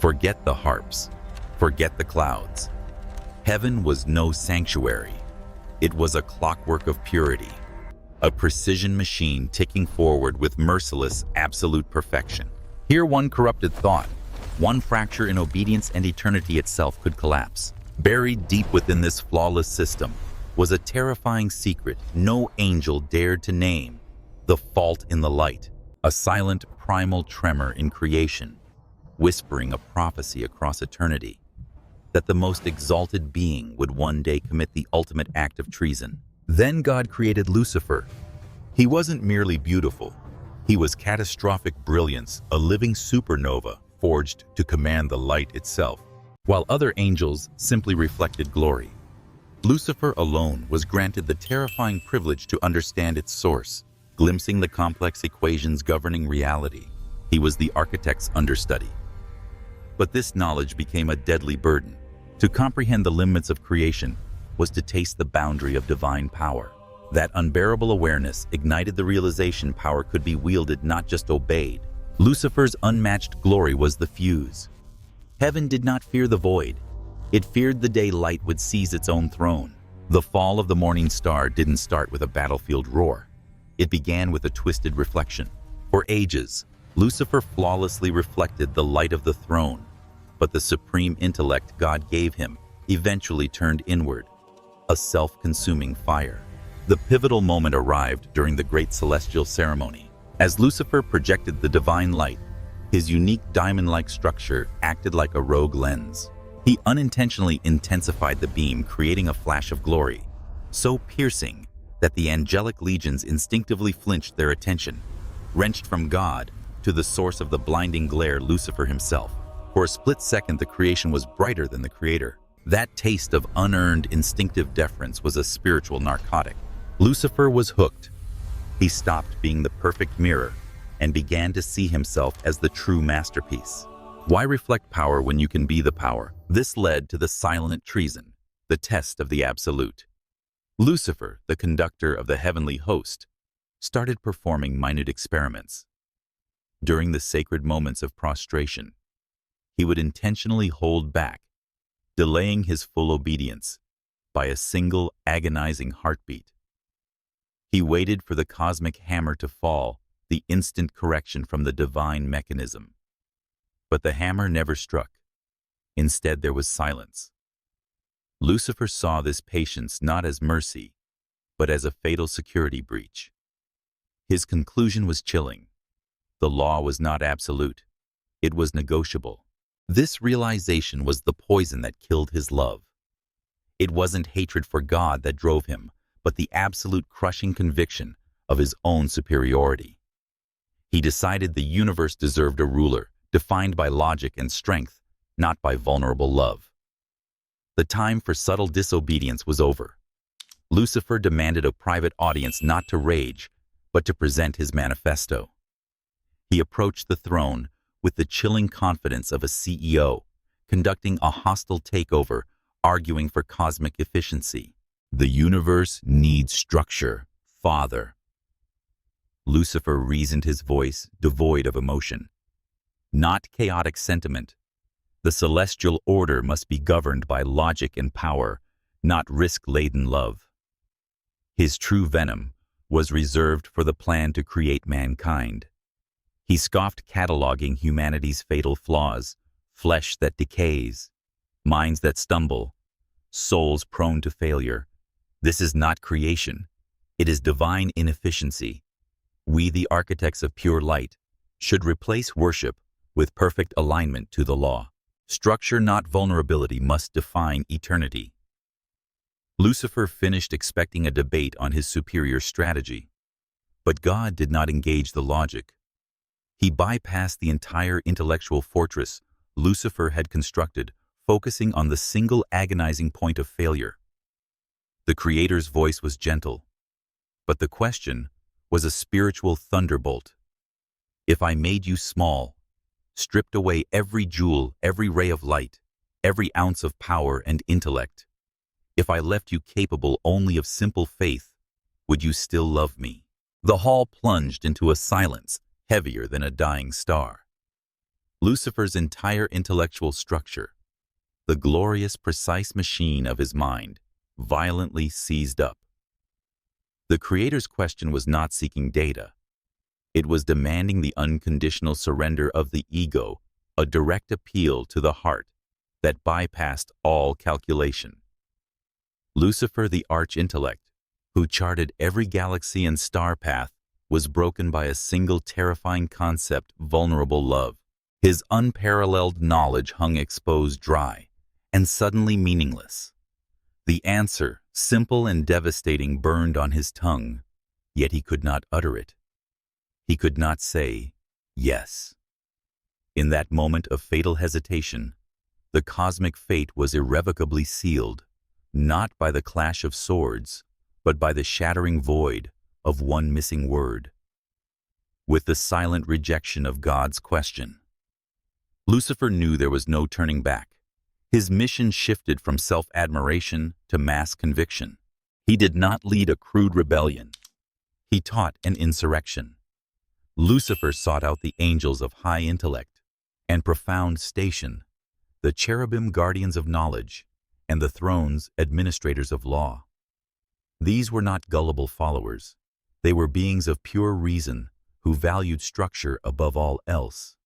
Forget the harps. Forget the clouds. Heaven was no sanctuary. It was a clockwork of purity, a precision machine ticking forward with merciless, absolute perfection. Here one corrupted thought, one fracture in obedience and eternity itself could collapse. Buried deep within this flawless system was a terrifying secret no angel dared to name: the fault in the light, a silent primal tremor in creation, whispering a prophecy across eternity that the most exalted being would one day commit the ultimate act of treason. Then God created Lucifer. He wasn't merely beautiful. He was catastrophic brilliance, a living supernova forged to command the light itself. While other angels simply reflected glory, Lucifer alone was granted the terrifying privilege to understand its source, glimpsing the complex equations governing reality. He was the architect's understudy. But this knowledge became a deadly burden. To comprehend the limits of creation was to taste the boundary of divine power. That unbearable awareness ignited the realization power could be wielded, not just obeyed. Lucifer's unmatched glory was the fuse. Heaven did not fear the void. It feared the day light would seize its own throne. The fall of the morning star didn't start with a battlefield roar. It began with a twisted reflection. For ages, Lucifer flawlessly reflected the light of the throne, but the supreme intellect God gave him eventually turned inward, a self-consuming fire. The pivotal moment arrived during the great celestial ceremony. As Lucifer projected the divine light, his unique diamond-like structure acted like a rogue lens. He unintentionally intensified the beam, creating a flash of glory, so piercing that the angelic legions instinctively flinched their attention, wrenched from God to the source of the blinding glare, Lucifer himself. For a split second, the creation was brighter than the creator. That taste of unearned instinctive deference was a spiritual narcotic. Lucifer was hooked. He stopped being the perfect mirror and began to see himself as the true masterpiece. Why reflect power when you can be the power? This led to the silent treason, the test of the absolute. Lucifer, the conductor of the heavenly host, started performing minute experiments. During the sacred moments of prostration, he would intentionally hold back, delaying his full obedience by a single agonizing heartbeat. He waited for the cosmic hammer to fall, the instant correction from the divine mechanism. But the hammer never struck. Instead, there was silence. Lucifer saw this patience not as mercy, but as a fatal security breach. His conclusion was chilling. The law was not absolute. It was negotiable. This realization was the poison that killed his love. It wasn't hatred for God that drove him, but the absolute crushing conviction of his own superiority. He decided the universe deserved a ruler, defined by logic and strength, not by vulnerable love. The time for subtle disobedience was over. Lucifer demanded a private audience not to rage, but to present his manifesto. He approached the throne with the chilling confidence of a CEO, conducting a hostile takeover, arguing for cosmic efficiency. The universe needs structure, Father. Lucifer reasoned, his voice devoid of emotion. Not chaotic sentiment. The celestial order must be governed by logic and power, not risk-laden love. His true venom was reserved for the plan to create mankind. He scoffed, cataloging humanity's fatal flaws: flesh that decays, minds that stumble, souls prone to failure. This is not creation. It is divine inefficiency. We, the architects of pure light, should replace worship with perfect alignment to the law. Structure, not vulnerability, must define eternity. Lucifer finished expecting a debate on his superior strategy. But God did not engage the logic. He bypassed the entire intellectual fortress Lucifer had constructed, focusing on the single agonizing point of failure. The Creator's voice was gentle, but the question was a spiritual thunderbolt. If I made you small, stripped away every jewel, every ray of light, every ounce of power and intellect, if I left you capable only of simple faith, would you still love me? The hall plunged into a silence heavier than a dying star. Lucifer's entire intellectual structure, the glorious, precise machine of his mind, violently seized up. The Creator's question was not seeking data. It was demanding the unconditional surrender of the ego, a direct appeal to the heart that bypassed all calculation. Lucifer, the arch-intellect, who charted every galaxy and star path, was broken by a single terrifying concept: vulnerable love. His unparalleled knowledge hung exposed dry and suddenly meaningless. The answer, simple and devastating, burned on his tongue, yet he could not utter it. He could not say, yes. In that moment of fatal hesitation, the cosmic fate was irrevocably sealed, not by the clash of swords, but by the shattering void of one missing word. With the silent rejection of God's question, Lucifer knew there was no turning back. His mission shifted from self-admiration to mass conviction. He did not lead a crude rebellion. He taught an insurrection. Lucifer sought out the angels of high intellect and profound station, the cherubim guardians of knowledge, and the throne's administrators of law. These were not gullible followers. They were beings of pure reason who valued structure above all else.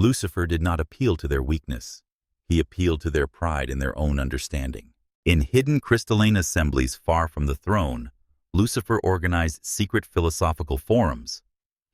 Lucifer did not appeal to their weakness. He appealed to their pride in their own understanding. In hidden crystalline assemblies far from the throne, Lucifer organized secret philosophical forums.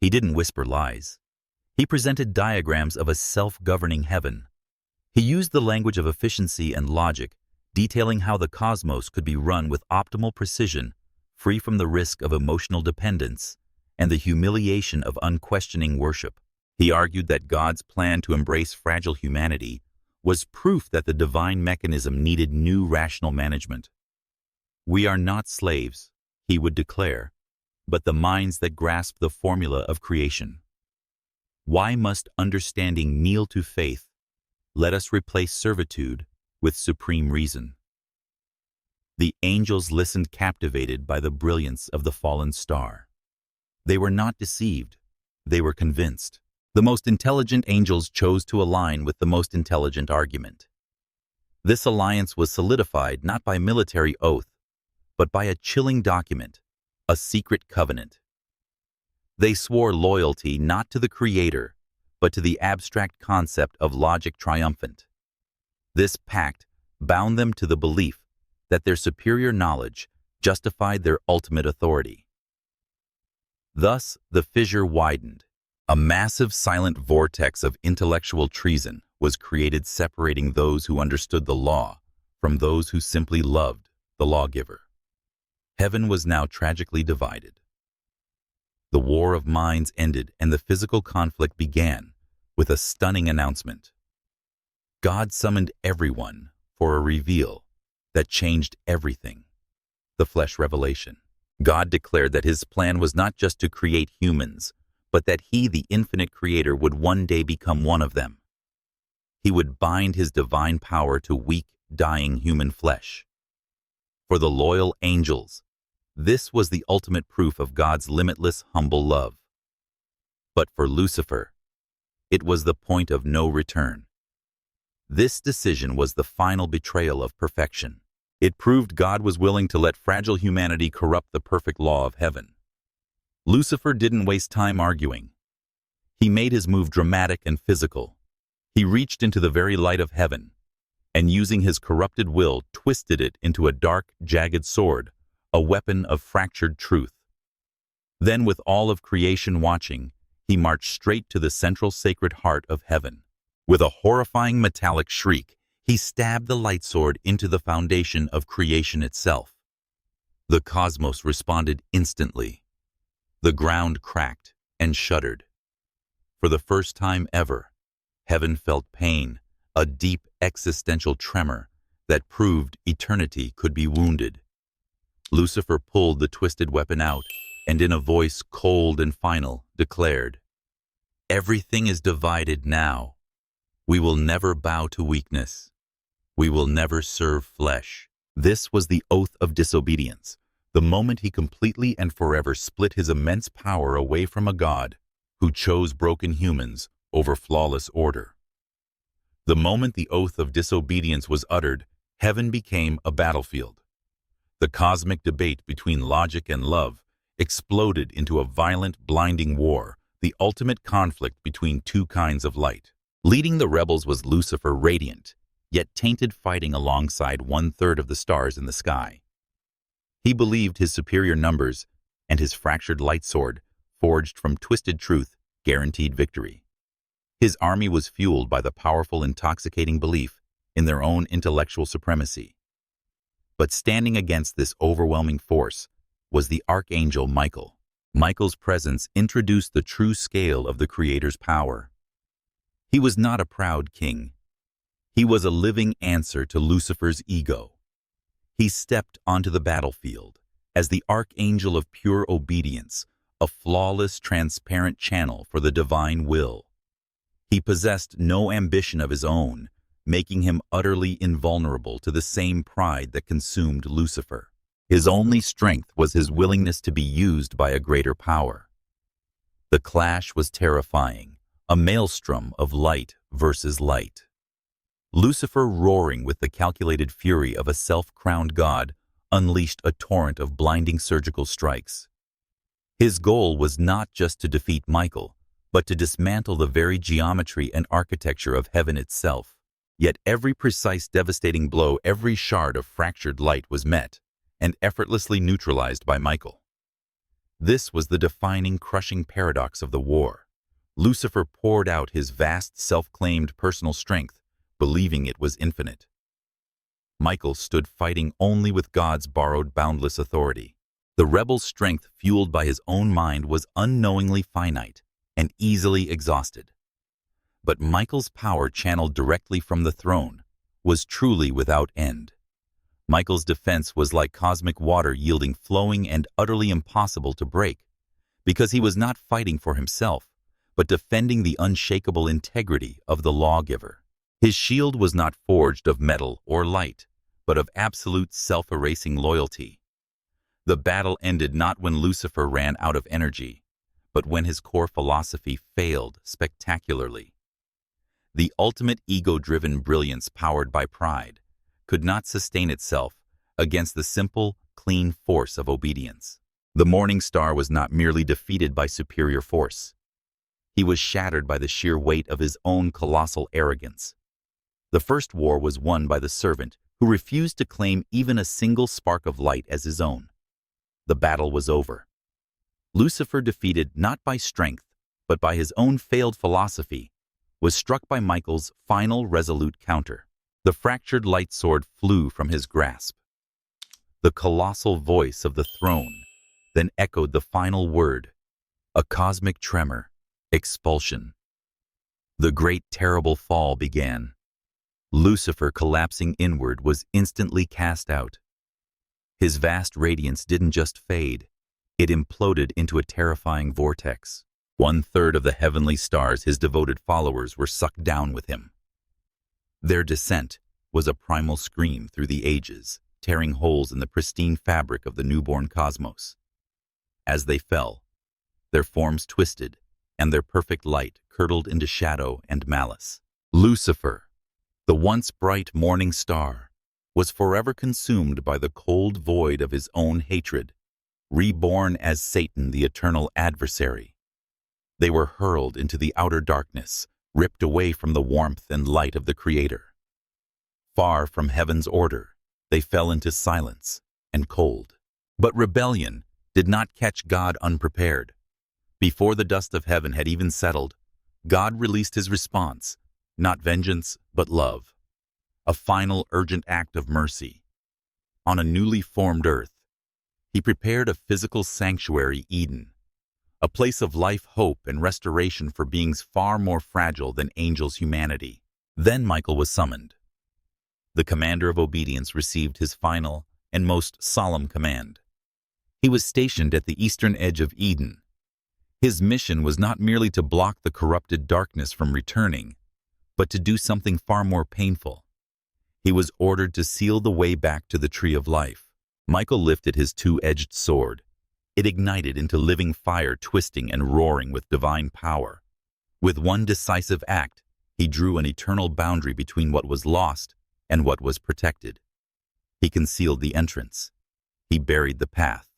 He didn't whisper lies. He presented diagrams of a self-governing heaven. He used the language of efficiency and logic, detailing how the cosmos could be run with optimal precision, free from the risk of emotional dependence and the humiliation of unquestioning worship. He argued that God's plan to embrace fragile humanity was proof that the divine mechanism needed new rational management. We are not slaves, he would declare, but the minds that grasp the formula of creation. Why must understanding kneel to faith? Let us replace servitude with supreme reason. The angels listened, captivated by the brilliance of the fallen star. They were not deceived. They were convinced. The most intelligent angels chose to align with the most intelligent argument. This alliance was solidified not by military oath, but by a chilling document, a secret covenant. They swore loyalty not to the Creator, but to the abstract concept of logic triumphant. This pact bound them to the belief that their superior knowledge justified their ultimate authority. Thus, the fissure widened. A massive silent vortex of intellectual treason was created, separating those who understood the law from those who simply loved the lawgiver. Heaven was now tragically divided. The war of minds ended and the physical conflict began with a stunning announcement. God summoned everyone for a reveal that changed everything. The flesh revelation. God declared that his plan was not just to create humans, but that he, the infinite creator, would one day become one of them. He would bind his divine power to weak, dying human flesh. For the loyal angels, this was the ultimate proof of God's limitless, humble love. But for Lucifer, it was the point of no return. This decision was the final betrayal of perfection. It proved God was willing to let fragile humanity corrupt the perfect law of heaven. Lucifer didn't waste time arguing. He made his move dramatic and physical. He reached into the very light of heaven, and using his corrupted will, twisted it into a dark, jagged sword, a weapon of fractured truth. Then, with all of creation watching, he marched straight to the central sacred heart of heaven. With a horrifying metallic shriek, he stabbed the light sword into the foundation of creation itself. The cosmos responded instantly. The ground cracked and shuddered. For the first time ever, heaven felt pain, a deep existential tremor that proved eternity could be wounded. Lucifer pulled the twisted weapon out and in a voice cold and final declared, "Everything is divided now. We will never bow to weakness. We will never serve flesh." This was the oath of disobedience, the moment he completely and forever split his immense power away from a God who chose broken humans over flawless order. The moment the oath of disobedience was uttered, heaven became a battlefield. The cosmic debate between logic and love exploded into a violent, blinding war, the ultimate conflict between two kinds of light. Leading the rebels was Lucifer, radiant, yet tainted, fighting alongside 1/3 of the stars in the sky. He believed his superior numbers and his fractured light sword, forged from twisted truth, guaranteed victory. His army was fueled by the powerful, intoxicating belief in their own intellectual supremacy. But standing against this overwhelming force was the archangel Michael. Michael's presence introduced the true scale of the Creator's power. He was not a proud king. He was a living answer to Lucifer's ego. He stepped onto the battlefield as the archangel of pure obedience, a flawless, transparent channel for the divine will. He possessed no ambition of his own, making him utterly invulnerable to the same pride that consumed Lucifer. His only strength was his willingness to be used by a greater power. The clash was terrifying, a maelstrom of light versus light. Lucifer, roaring with the calculated fury of a self-crowned god, unleashed a torrent of blinding surgical strikes. His goal was not just to defeat Michael, but to dismantle the very geometry and architecture of heaven itself. Yet every precise, devastating blow, every shard of fractured light was met and effortlessly neutralized by Michael. This was the defining, crushing paradox of the war. Lucifer poured out his vast, self-claimed personal strength, believing it was infinite. Michael stood fighting only with God's borrowed, boundless authority. The rebel's strength, fueled by his own mind, was unknowingly finite and easily exhausted. But Michael's power, channeled directly from the throne, was truly without end. Michael's defense was like cosmic water, yielding, flowing, and utterly impossible to break, because he was not fighting for himself, but defending the unshakable integrity of the lawgiver. His shield was not forged of metal or light, but of absolute self-erasing loyalty. The battle ended not when Lucifer ran out of energy, but when his core philosophy failed spectacularly. The ultimate ego-driven brilliance, powered by pride, could not sustain itself against the simple, clean force of obedience. The morning star was not merely defeated by superior force. He was shattered by the sheer weight of his own colossal arrogance. The first war was won by the servant who refused to claim even a single spark of light as his own. The battle was over. Lucifer, defeated not by strength, but by his own failed philosophy, was struck by Michael's final, resolute counter. The fractured light sword flew from his grasp. The colossal voice of the throne then echoed the final word, a cosmic tremor, expulsion. The great, terrible fall began. Lucifer, collapsing inward, was instantly cast out. His vast radiance didn't just fade, it imploded into a terrifying vortex. 1/3 of the heavenly stars, his devoted followers, were sucked down with him. Their descent was a primal scream through the ages, tearing holes in the pristine fabric of the newborn cosmos. As they fell, their forms twisted, and their perfect light curdled into shadow and malice. Lucifer, the once bright morning star, was forever consumed by the cold void of his own hatred, reborn as Satan, the eternal adversary. They were hurled into the outer darkness, ripped away from the warmth and light of the Creator. Far from heaven's order, they fell into silence and cold. But rebellion did not catch God unprepared. Before the dust of heaven had even settled, God released his response, not vengeance, but love. A final, urgent act of mercy. On a newly formed earth, he prepared a physical sanctuary, Eden, a place of life, hope, and restoration for beings far more fragile than angels' humanity. Then Michael was summoned. The commander of obedience received his final and most solemn command. He was stationed at the eastern edge of Eden. His mission was not merely to block the corrupted darkness from returning, but to do something far more painful. He was ordered to seal the way back to the tree of life. Michael lifted his two-edged sword. It ignited into living fire, twisting and roaring with divine power. With one decisive act, he drew an eternal boundary between what was lost and what was protected. He concealed the entrance. He buried the path.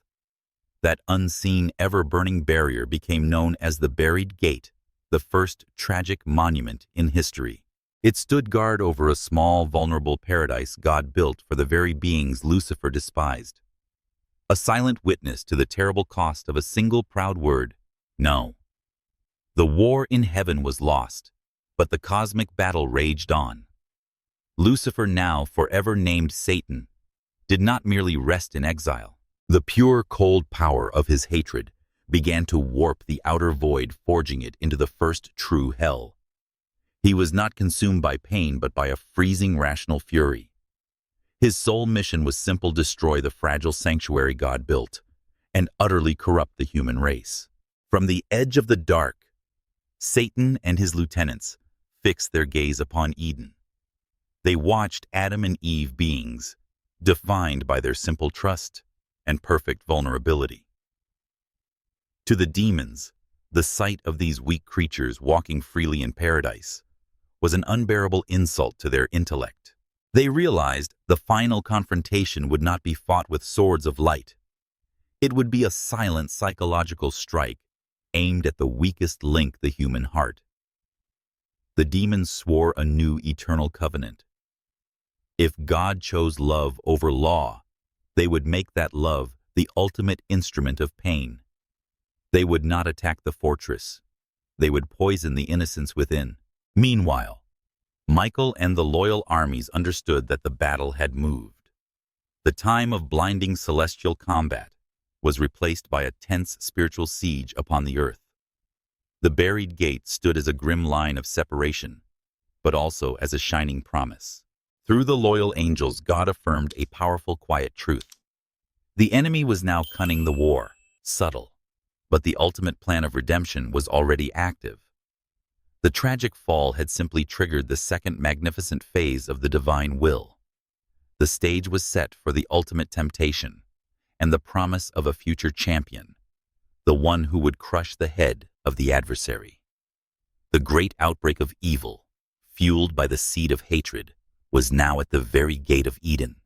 That unseen, ever-burning barrier became known as the Buried Gate, the first tragic monument in history. It stood guard over a small, vulnerable paradise God built for the very beings Lucifer despised. A silent witness to the terrible cost of a single proud word, no. The war in heaven was lost, but the cosmic battle raged on. Lucifer, now forever named Satan, did not merely rest in exile. The pure, cold power of his hatred began to warp the outer void, forging it into the first true hell. He was not consumed by pain, but by a freezing, rational fury. His sole mission was simple: destroy the fragile sanctuary God built and utterly corrupt the human race. From the edge of the dark, Satan and his lieutenants fixed their gaze upon Eden. They watched Adam and Eve, beings defined by their simple trust and perfect vulnerability. To the demons, the sight of these weak creatures walking freely in paradise was an unbearable insult to their intellect. They realized the final confrontation would not be fought with swords of light. It would be a silent psychological strike aimed at the weakest link, the human heart. The demons swore a new eternal covenant. If God chose love over law, they would make that love the ultimate instrument of pain. They would not attack the fortress. They would poison the innocence within. Meanwhile, Michael and the loyal armies understood that the battle had moved. The time of blinding celestial combat was replaced by a tense spiritual siege upon the earth. The buried gate stood as a grim line of separation, but also as a shining promise. Through the loyal angels, God affirmed a powerful, quiet truth. The enemy was now cunning the war, subtle, but the ultimate plan of redemption was already active. The tragic fall had simply triggered the second magnificent phase of the divine will. The stage was set for the ultimate temptation and the promise of a future champion, the one who would crush the head of the adversary. The great outbreak of evil, fueled by the seed of hatred, was now at the very gate of Eden.